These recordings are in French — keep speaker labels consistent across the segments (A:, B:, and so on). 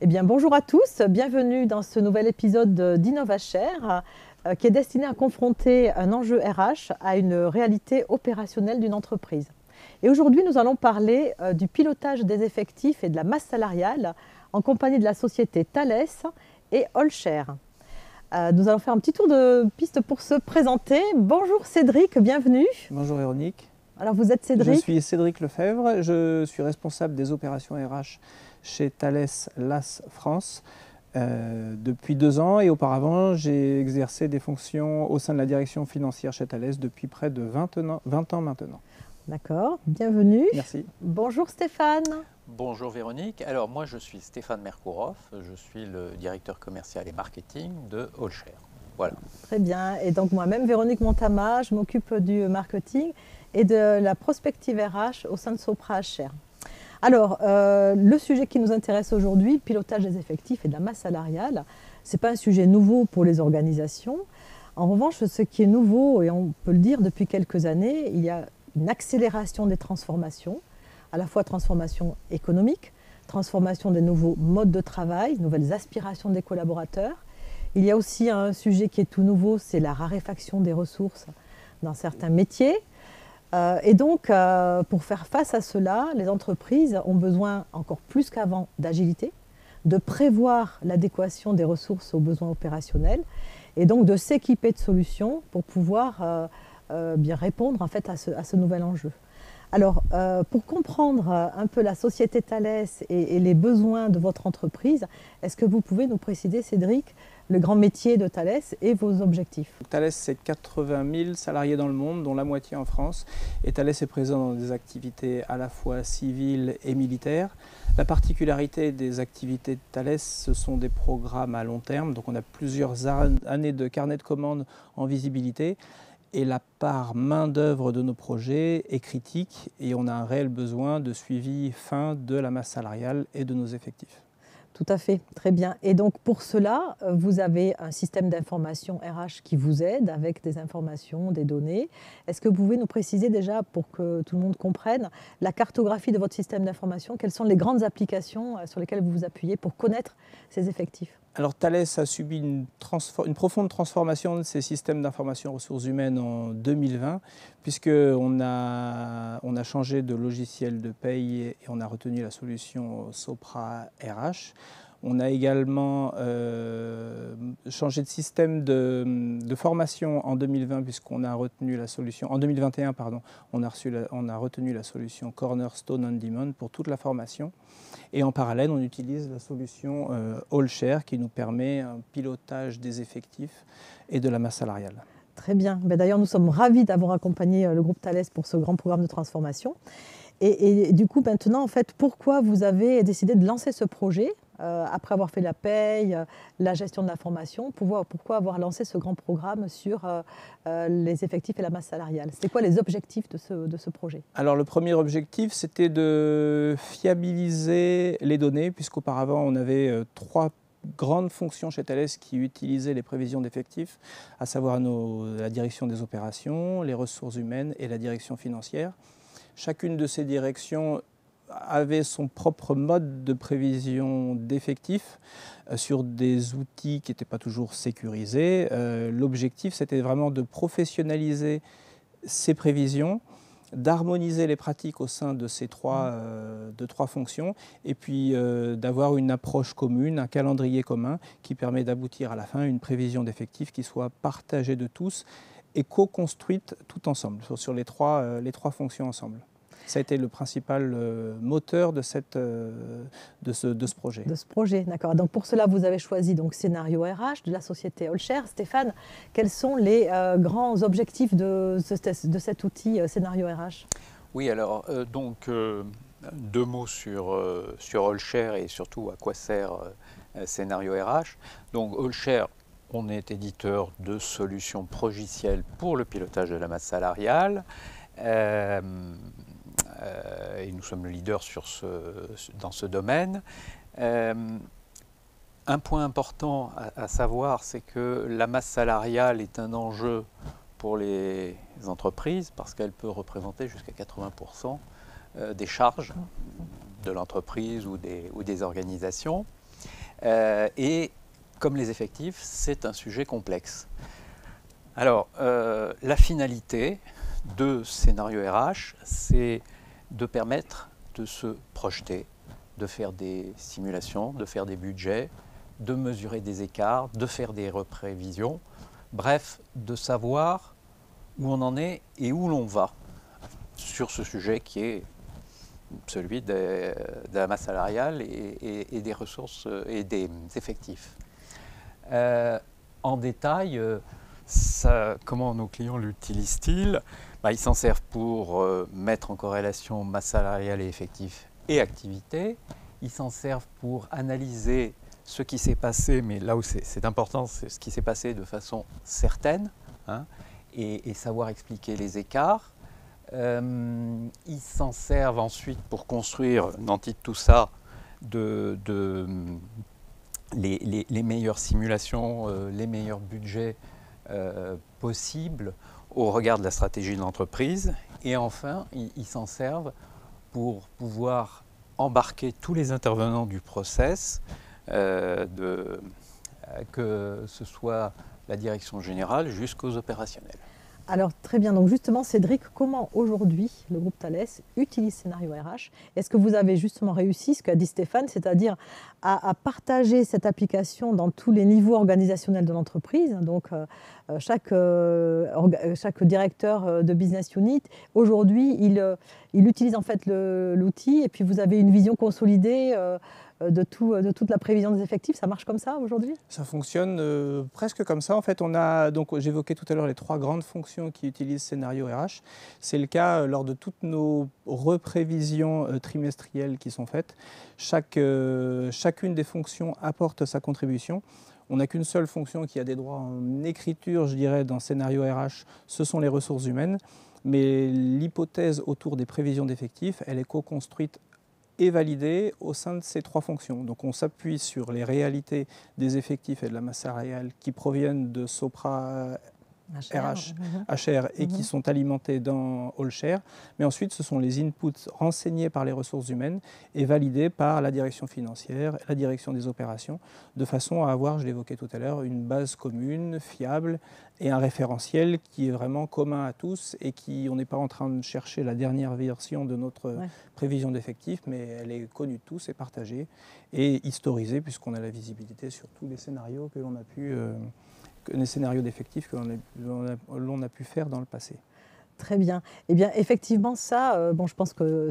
A: Eh bien, bonjour à tous, bienvenue dans ce nouvel épisode d'InnovaShare qui est destiné à confronter un enjeu RH à une réalité opérationnelle d'une entreprise. Et aujourd'hui, nous allons parler du pilotage des effectifs et de la masse salariale en compagnie de la société Thales et Allshare. Nous allons faire un petit tour de piste pour se présenter. Bonjour Cédric, bienvenue.
B: Bonjour Véronique.
A: Alors vous êtes Cédric.
B: Je suis Cédric Lefebvre, je suis responsable des opérations RH chez Thales LAS France depuis 2 ans et auparavant j'ai exercé des fonctions au sein de la direction financière chez Thales depuis près de 20 ans maintenant.
A: D'accord, bienvenue.
B: Merci.
A: Bonjour Stéphane.
C: Bonjour Véronique, alors moi je suis Stéphane Merkouroff, je suis le directeur commercial et marketing de Allshare. Voilà.
A: Très bien, et donc moi-même Véronique Montama, je m'occupe du marketing et de la prospective RH au sein de Sopra HR. Alors, le sujet qui nous intéresse aujourd'hui, pilotage des effectifs et de la masse salariale, ce n'est pas un sujet nouveau pour les organisations. En revanche, ce qui est nouveau, et on peut le dire depuis quelques années, il y a une accélération des transformations, à la fois transformation économique, transformation des nouveaux modes de travail, nouvelles aspirations des collaborateurs. Il y a aussi un sujet qui est tout nouveau, c'est la raréfaction des ressources dans certains métiers. Et donc, pour faire face à cela, les entreprises ont besoin encore plus qu'avant d'agilité, de prévoir l'adéquation des ressources aux besoins opérationnels et donc de s'équiper de solutions pour pouvoir bien répondre en fait à ce nouvel enjeu. Alors, pour comprendre un peu la société Thales et les besoins de votre entreprise, est-ce que vous pouvez nous préciser, Cédric, le grand métier de Thales et vos objectifs?
B: Thales, c'est 80 000 salariés dans le monde, dont la moitié en France. Et Thales est présent dans des activités à la fois civiles et militaires. La particularité des activités de Thales, ce sont des programmes à long terme. Donc on a plusieurs années de carnet de commandes en visibilité. Et la part main-d'œuvre de nos projets est critique et on a un réel besoin de suivi fin de la masse salariale et de nos effectifs.
A: Tout à fait, très bien. Et donc pour cela, vous avez un système d'information RH qui vous aide avec des informations, des données. Est-ce que vous pouvez nous préciser déjà, pour que tout le monde comprenne, la cartographie de votre système d'information? Quelles sont les grandes applications sur lesquelles vous vous appuyez pour connaître ces effectifs?
B: Alors Thales a subi une profonde transformation de ses systèmes d'information ressources humaines en 2020, puisqu'on a changé de logiciel de paye et on a retenu la solution Sopra RH. On a également changé de système de formation en 2020 puisqu'on a retenu la solution, en 2021 pardon, on a retenu la solution Cornerstone On Demand pour toute la formation. Et en parallèle, on utilise la solution Allshare qui nous permet un pilotage des effectifs et de la masse salariale.
A: Très bien. D'ailleurs, nous sommes ravis d'avoir accompagné le groupe Thales pour ce grand programme de transformation. Et du coup, maintenant, en fait, pourquoi vous avez décidé de lancer ce projet après avoir fait la paye, la gestion de la formation? Pourquoi avoir lancé ce grand programme sur les effectifs et la masse salariale? C'était quoi les objectifs de ce projet?
B: Alors, le premier objectif, c'était de fiabiliser les données, puisqu'auparavant, on avait 3 grandes fonctions chez Thales qui utilisaient les prévisions d'effectifs, à savoir la direction des opérations, les ressources humaines et la direction financière. Chacune de ces directions avait son propre mode de prévision d'effectifs sur des outils qui n'étaient pas toujours sécurisés. L'objectif, c'était vraiment de professionnaliser ces prévisions, d'harmoniser les pratiques au sein de ces trois fonctions et puis d'avoir une approche commune, un calendrier commun qui permet d'aboutir à la fin à une prévision d'effectifs qui soit partagée de tous et co-construite tout ensemble, sur les trois fonctions ensemble. Ça a été le principal moteur de ce projet.
A: De ce projet, d'accord. Donc pour cela, vous avez choisi donc Scénario RH de la société Allshare. Stéphane, quels sont les grands objectifs de cet outil Scénario RH?
C: Oui, alors donc 2 mots sur Allshare et surtout à quoi sert Scénario RH. Donc Allshare, on est éditeur de solutions progicielles pour le pilotage de la masse salariale. Et nous sommes le leader dans ce domaine. Un point important à savoir, c'est que la masse salariale est un enjeu pour les entreprises parce qu'elle peut représenter jusqu'à 80% des charges de l'entreprise ou des organisations. Et comme les effectifs, c'est un sujet complexe. Alors, la finalité de Scénario RH, c'est de permettre de se projeter, de faire des simulations, de faire des budgets, de mesurer des écarts, de faire des reprévisions, bref, de savoir où on en est et où l'on va sur ce sujet qui est celui de la masse salariale et des ressources et des effectifs. En détail, comment nos clients l'utilisent-ils? Ils s'en servent pour mettre en corrélation masse salariale et effectifs et activité. Ils s'en servent pour analyser ce qui s'est passé, mais là où c'est important, c'est ce qui s'est passé de façon certaine, hein, et savoir expliquer les écarts. Ils s'en servent ensuite pour construire, nanti de tout ça, les meilleures simulations, les meilleurs budgets possibles au regard de la stratégie de l'entreprise. Et enfin, ils s'en servent pour pouvoir embarquer tous les intervenants du process, que ce soit la direction générale jusqu'aux opérationnels.
A: Alors très bien, donc justement Cédric, comment aujourd'hui le groupe Thales utilise Scénario RH? Est-ce que vous avez justement réussi ce qu'a dit Stéphane, c'est-à-dire à partager cette application dans tous les niveaux organisationnels de l'entreprise? Donc chaque directeur de business unit, aujourd'hui, il utilise en fait l'outil et puis vous avez une vision consolidée de toute la prévision des effectifs. Ça marche comme ça aujourd'hui?
B: Ça fonctionne presque comme ça. En fait, j'évoquais tout à l'heure les 3 grandes fonctions qui utilisent Scénario RH. C'est le cas lors de toutes nos reprévisions trimestrielles qui sont faites. Chacune des fonctions apporte sa contribution. On n'a qu'une seule fonction qui a des droits en écriture, je dirais, dans Scénario RH, ce sont les ressources humaines. Mais l'hypothèse autour des prévisions d'effectifs, elle est co-construite et validée au sein de ces 3 fonctions. Donc on s'appuie sur les réalités des effectifs et de la masse salariale qui proviennent de Sopra HR et qui sont alimentés dans AllShare. Mais ensuite, ce sont les inputs renseignés par les ressources humaines et validés par la direction financière, la direction des opérations, de façon à avoir, je l'évoquais tout à l'heure, une base commune, fiable et un référentiel qui est vraiment commun à tous et on n'est pas en train de chercher la dernière version de notre prévision d'effectifs, mais elle est connue de tous et partagée et historisée puisqu'on a la visibilité sur tous les scénarios que l'on a pu... les scénarios d'effectifs que l'on a pu faire dans le passé.
A: Très bien. Eh bien, effectivement, ça, je pense que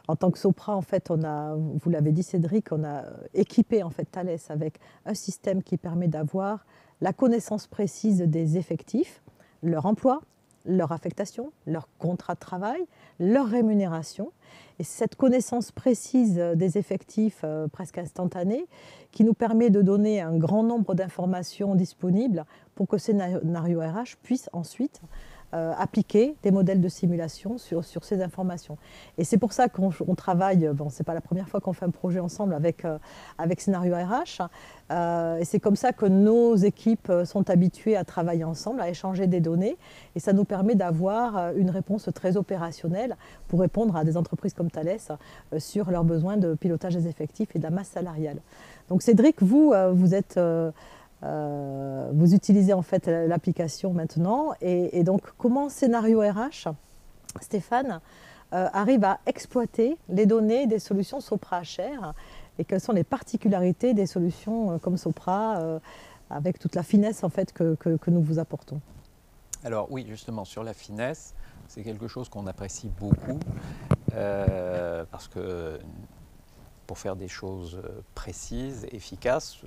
A: en tant que Sopra, en fait, vous l'avez dit Cédric, on a équipé en fait Thales avec un système qui permet d'avoir la connaissance précise des effectifs, leur emploi, leur affectation, leur contrat de travail, leur rémunération. Et cette connaissance précise des effectifs presque instantanée qui nous permet de donner un grand nombre d'informations disponibles pour que Scénario RH puisse ensuite appliquer des modèles de simulation sur ces informations. Et c'est pour ça qu'on travaille, c'est pas la première fois qu'on fait un projet ensemble avec Scénario RH, et c'est comme ça que nos équipes sont habituées à travailler ensemble, à échanger des données, et ça nous permet d'avoir une réponse très opérationnelle pour répondre à des entreprises comme Thales sur leurs besoins de pilotage des effectifs et de la masse salariale. Donc Cédric, vous utilisez en fait l'application maintenant et donc comment Scénario RH, Stéphane, arrive à exploiter les données des solutions Sopra HR et quelles sont les particularités des solutions comme Sopra avec toute la finesse en fait que nous vous apportons?
C: Alors oui, justement, sur la finesse, c'est quelque chose qu'on apprécie beaucoup parce que pour faire des choses précises, efficaces,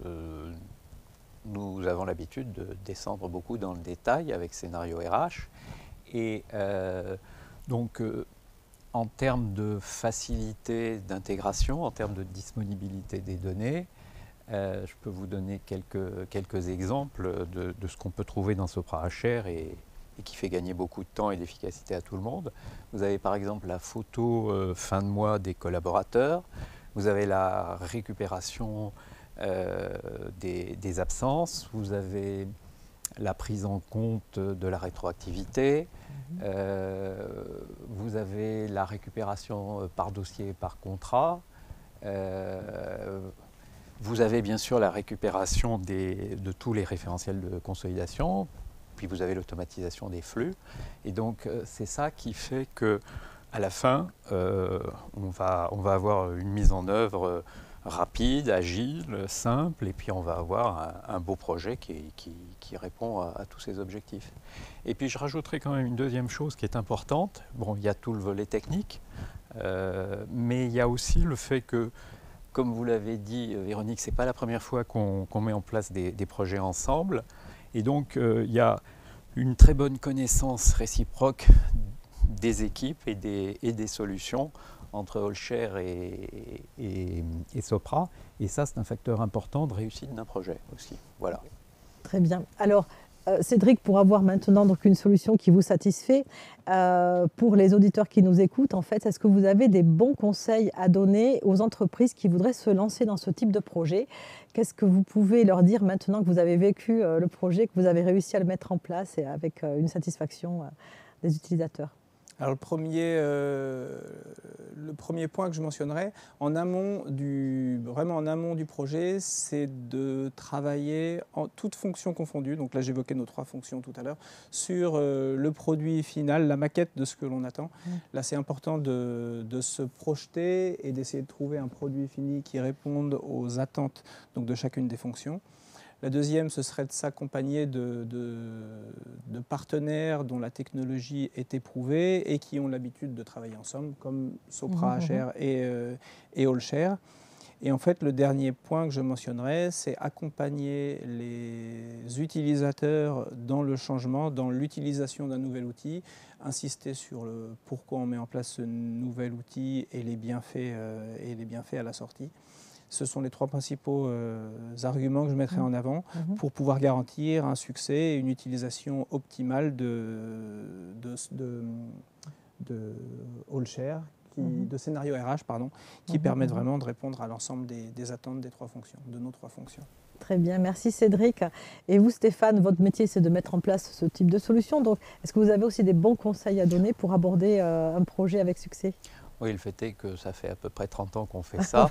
C: nous avons l'habitude de descendre beaucoup dans le détail avec Scénario RH. Et donc, en termes de facilité d'intégration, en termes de disponibilité des données, je peux vous donner quelques exemples de ce qu'on peut trouver dans Sopra HR et qui fait gagner beaucoup de temps et d'efficacité à tout le monde. Vous avez par exemple la photo fin de mois des collaborateurs, vous avez la récupération des absences, vous avez la prise en compte de la rétroactivité, vous avez la récupération par dossier et par contrat, Vous avez bien sûr la récupération de tous les référentiels de consolidation, puis vous avez l'automatisation des flux. Et donc, c'est ça qui fait qu'à la fin, on va avoir une mise en œuvre rapide, agile, simple, et puis on va avoir un beau projet qui répond à tous ces objectifs. Et puis je rajouterai quand même une deuxième chose qui est importante. Bon, il y a tout le volet technique, mais il y a aussi le fait que, comme vous l'avez dit, Véronique, ce n'est pas la première fois qu'on met en place des projets ensemble. Et donc, il y a une très bonne connaissance réciproque des équipes et des solutions entre Allshare et Sopra. Et ça, c'est un facteur important de réussite d'un projet aussi. Voilà.
A: Très bien. Alors, Cédric, pour avoir maintenant donc une solution qui vous satisfait, pour les auditeurs qui nous écoutent, en fait, est-ce que vous avez des bons conseils à donner aux entreprises qui voudraient se lancer dans ce type de projet? Qu'est-ce que vous pouvez leur dire maintenant que vous avez vécu le projet, que vous avez réussi à le mettre en place et avec une satisfaction des utilisateurs?
B: Alors le premier point que je mentionnerais, vraiment en amont du projet, c'est de travailler en toutes fonctions confondues, donc là j'évoquais nos 3 fonctions tout à l'heure, sur le produit final, la maquette de ce que l'on attend. Là c'est important de se projeter et d'essayer de trouver un produit fini qui réponde aux attentes donc, de chacune des fonctions. La deuxième, ce serait de s'accompagner de partenaires dont la technologie est éprouvée et qui ont l'habitude de travailler ensemble, comme Sopra HR et Allshare. Et en fait, le dernier point que je mentionnerais, c'est accompagner les utilisateurs dans le changement, dans l'utilisation d'un nouvel outil, insister sur le pourquoi on met en place ce nouvel outil et les bienfaits à la sortie. Ce sont les 3 principaux arguments que je mettrai en avant pour pouvoir garantir un succès et une utilisation optimale de Allshare, de scénario RH, qui permettent vraiment de répondre à l'ensemble des attentes des 3 fonctions, de nos 3 fonctions.
A: Très bien, merci Cédric. Et vous Stéphane, votre métier c'est de mettre en place ce type de solution. Donc, est-ce que vous avez aussi des bons conseils à donner pour aborder un projet avec succès?
C: Oui, le fait est que ça fait à peu près 30 ans qu'on fait ça.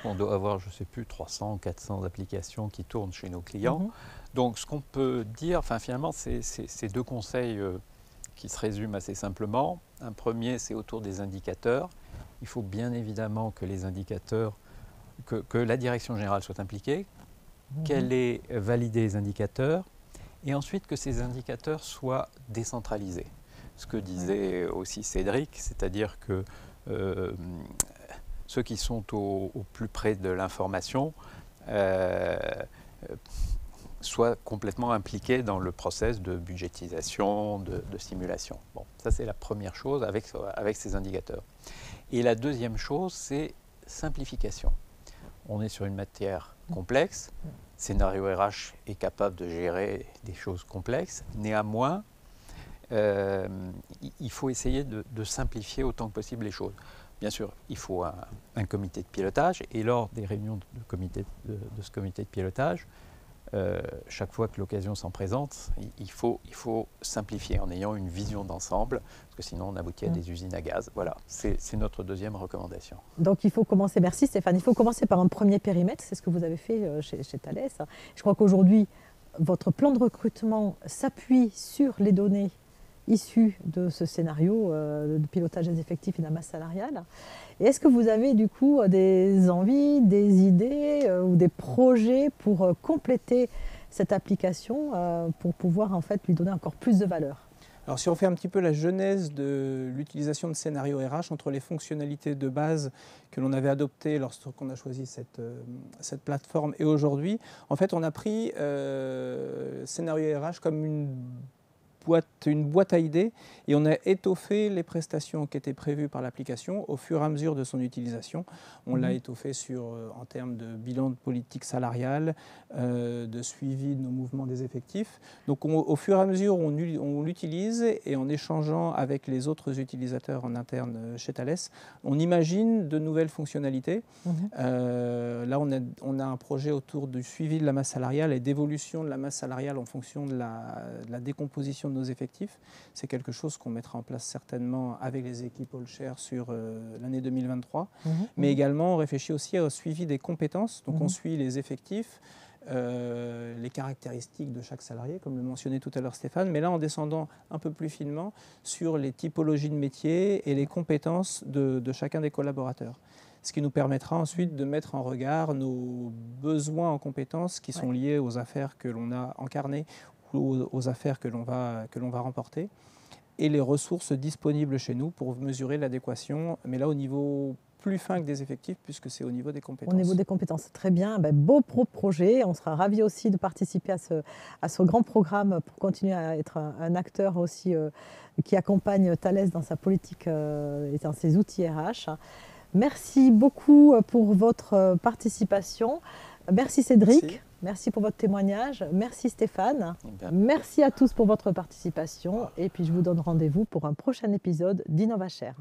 C: On doit avoir, je ne sais plus, 300 ou 400 applications qui tournent chez nos clients. Donc, ce qu'on peut dire, finalement, c'est 2 conseils qui se résument assez simplement. Un premier, c'est autour des indicateurs. Il faut bien évidemment que les indicateurs, que la direction générale soit impliquée, qu'elle ait validé les indicateurs, et ensuite que ces indicateurs soient décentralisés. Ce que disait aussi Cédric, c'est-à-dire que ceux qui sont au plus près de l'information soient complètement impliqués dans le process de budgétisation, de simulation. Bon, ça c'est la première chose avec ces indicateurs. Et la deuxième chose, c'est simplification. On est sur une matière complexe. Scénario RH est capable de gérer des choses complexes. Néanmoins, il faut essayer de simplifier autant que possible les choses. Bien sûr, il faut un comité de pilotage, et lors des réunions de ce comité de pilotage, chaque fois que l'occasion s'en présente, il faut simplifier en ayant une vision d'ensemble, parce que sinon on aboutit à des usines à gaz. Voilà, c'est notre deuxième recommandation.
A: Donc il faut commencer, merci Stéphane, il faut commencer par un premier périmètre, c'est ce que vous avez fait chez Thales. Je crois qu'aujourd'hui, votre plan de recrutement s'appuie sur les données issues de ce scénario de pilotage des effectifs et de la masse salariale. Et est-ce que vous avez du coup des envies, des idées ou des projets pour compléter cette application pour pouvoir en fait lui donner encore plus de valeur?
B: Alors si on fait un petit peu la genèse de l'utilisation de scénario RH entre les fonctionnalités de base que l'on avait adoptées lorsqu'on a choisi cette plateforme et aujourd'hui, en fait on a pris scénario RH comme une boîte à idées et on a étoffé les prestations qui étaient prévues par l'application au fur et à mesure de son utilisation. On l'a étoffé en termes de bilan de politique salariale, de suivi de nos mouvements des effectifs. Donc au fur et à mesure, on l'utilise et en échangeant avec les autres utilisateurs en interne chez Thales, on imagine de nouvelles fonctionnalités. Là, on a un projet autour du suivi de la masse salariale et d'évolution de la masse salariale en fonction de la décomposition gestion de nos effectifs. C'est quelque chose qu'on mettra en place certainement avec les équipes Allshare sur l'année 2023. Mais également, on réfléchit aussi au suivi des compétences. Donc, on suit les effectifs, les caractéristiques de chaque salarié, comme le mentionnait tout à l'heure Stéphane, mais là en descendant un peu plus finement sur les typologies de métiers et les compétences de chacun des collaborateurs. Ce qui nous permettra ensuite de mettre en regard nos besoins en compétences qui sont liés aux affaires que l'on a incarnées ou aux affaires que l'on va remporter, et les ressources disponibles chez nous pour mesurer l'adéquation, mais là au niveau plus fin que des effectifs, puisque c'est au niveau des compétences.
A: Au niveau des compétences, très bien. Beau projet. On sera ravis aussi de participer à ce grand programme pour continuer à être un acteur aussi qui accompagne Thales dans sa politique et dans ses outils RH. Merci beaucoup pour votre participation. Merci Cédric. Merci pour votre témoignage. Merci Stéphane. Merci à tous pour votre participation. Et puis je vous donne rendez-vous pour un prochain épisode d'InnovaShare.